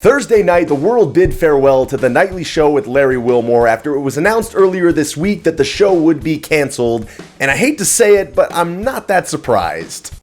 Thursday night, the world bid farewell to The Nightly Show with Larry Wilmore after it was announced earlier this week that the show would be canceled, and I hate to say it, but I'm not that surprised.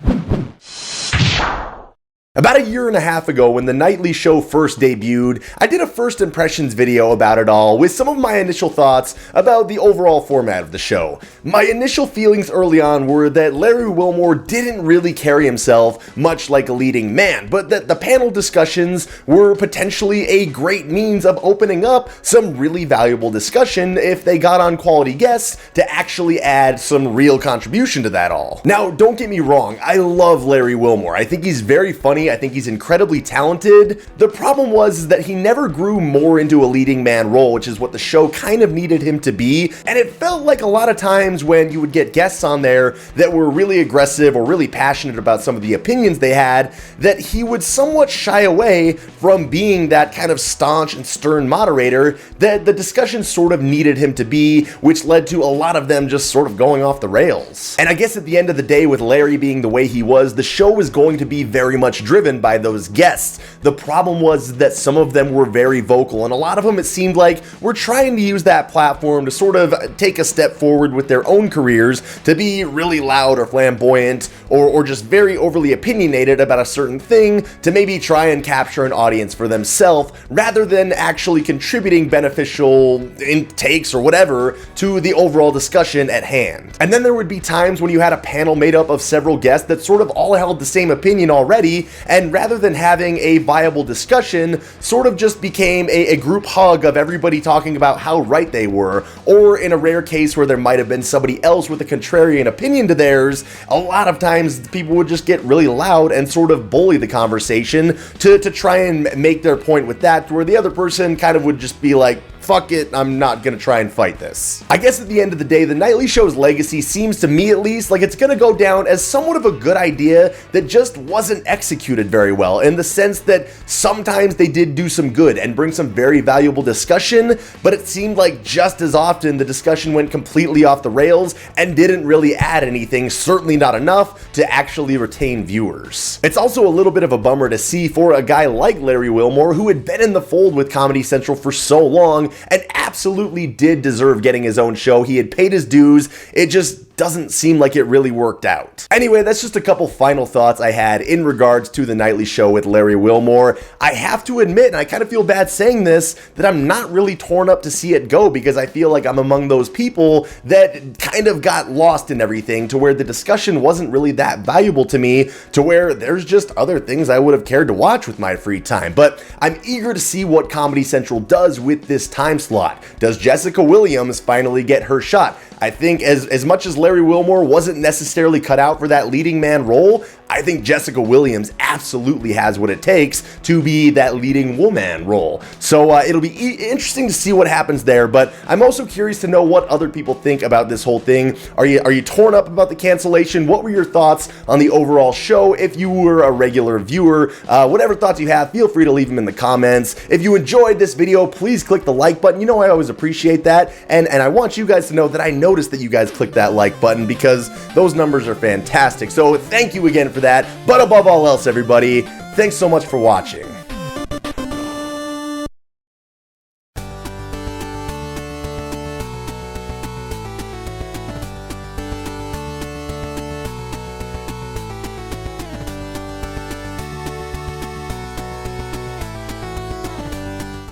About a year and a half ago, when The Nightly Show first debuted, I did a first impressions video about it all with some of my initial thoughts about the overall format of the show. My initial feelings early on were that Larry Wilmore didn't really carry himself much like a leading man, but that the panel discussions were potentially a great means of opening up some really valuable discussion if they got on quality guests to actually add some real contribution to that all. Now, don't get me wrong, I love Larry Wilmore. I think he's very funny. I think he's incredibly talented. The problem was that he never grew more into a leading man role, which is what the show kind of needed him to be, and it felt like a lot of times when you would get guests on there that were really aggressive or really passionate about some of the opinions they had, that he would somewhat shy away from being that kind of staunch and stern moderator that the discussion sort of needed him to be, which led to a lot of them just sort of going off the rails. And I guess at the end of the day, with Larry being the way he was, the show was going to be very much driven by those guests. The problem was that some of them were very vocal, and a lot of them it seemed like were trying to use that platform to sort of take a step forward with their own careers, to be really loud or flamboyant or just very overly opinionated about a certain thing to maybe try and capture an audience for themselves rather than actually contributing beneficial intakes or whatever to the overall discussion at hand. And then there would be times when you had a panel made up of several guests that sort of all held the same opinion already, and rather than having a viable discussion, sort of just became a group hug of everybody talking about how right they were, or in a rare case where there might have been somebody else with a contrarian opinion to theirs, a lot of times people would just get really loud and sort of bully the conversation to try and make their point with that, where the other person kind of would just be like, fuck it, I'm not gonna try and fight this. I guess at the end of the day, The Nightly Show's legacy seems to me at least like it's gonna go down as somewhat of a good idea that just wasn't executed very well, in the sense that sometimes they did do some good and bring some very valuable discussion, but it seemed like just as often the discussion went completely off the rails and didn't really add anything, certainly not enough to actually retain viewers. It's also a little bit of a bummer to see for a guy like Larry Wilmore, who had been in the fold with Comedy Central for so long and absolutely did deserve getting his own show. He had paid his dues. It just doesn't seem like it really worked out. Anyway, that's just a couple final thoughts I had in regards to The Nightly Show with Larry Wilmore. I have to admit, and I kind of feel bad saying this, that I'm not really torn up to see it go, because I feel like I'm among those people that kind of got lost in everything, to where the discussion wasn't really that valuable to me, to where there's just other things I would have cared to watch with my free time. But I'm eager to see what Comedy Central does with this time slot. Does Jessica Williams finally get her shot? I think as much as Larry Wilmore wasn't necessarily cut out for that leading man role, I think Jessica Williams absolutely has what it takes to be that leading woman role. So it'll be interesting to see what happens there, but I'm also curious to know what other people think about this whole thing. Are you torn up about the cancellation? What were your thoughts on the overall show if you were a regular viewer? Whatever thoughts you have, feel free to leave them in the comments. If you enjoyed this video, please click the like button. You know I always appreciate that, and I want you guys to know that I noticed that you guys clicked that like button, because those numbers are fantastic. So thank you again for that. But above all else, everybody, thanks so much for watching.